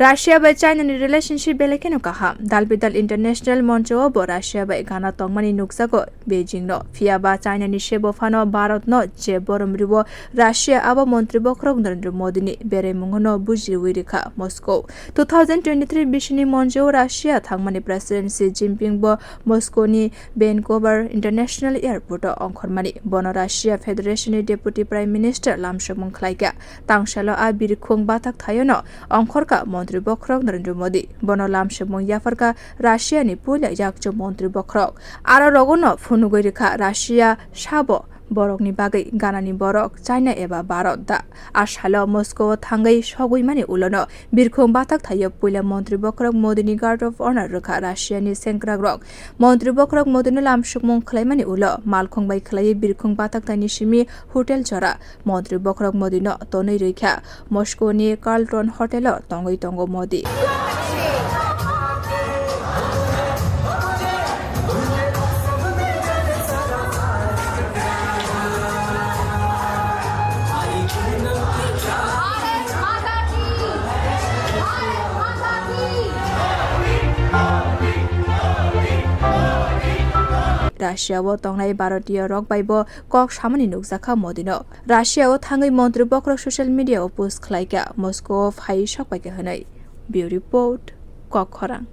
Russia by China ni relationship belekeno kaha dalbidal international moncho bo Russia by Ghana tongmani nuksago Beijing no fia ba China ni shebo fano Bharat no je boromribo Russia abo montri bokrok Narendra Modi ni bere mungono buji wirika Moscow 2023 bishini monjo Russia thangmani President Xi Jinping bo Moscow ni Vancouver International Airport ongkhormani bono Russia Federation ni Deputy Prime Minister lamsogwi khlaika tangshalo a birkhung batak thayono ongkhorka Mantri Bokrok Narendra Modi bono lamsogwi yafarka Russia ni pula yakcho Mantri Bokrok aro rogono phunugoi rekha Russia sabo borok ni bagai Ghana ni borok China eba Bharat da ashalo Moscow thangai sogoi mani ulono birkhung batak thayo pula Mantri Bokrok Modi ni Guard of Honor rekha Russia ni sengkragrok Mantri Bokrok Modi ni lamsogwi khlaimani ulo malkhong bai khlai birkhung batak tani simi hotel chora Mantri Bokrok Modi no tonoi rekha Moscow ni Carlton Hotel tongoi tongo Modi Russia wo tongnai Bharatiya rok baibo kok samani nukjakha Modino Russia wo thangai Mantri Bokrok social media o post khlaika Moscow phai sok bai ke hanai Bureau report kok khorang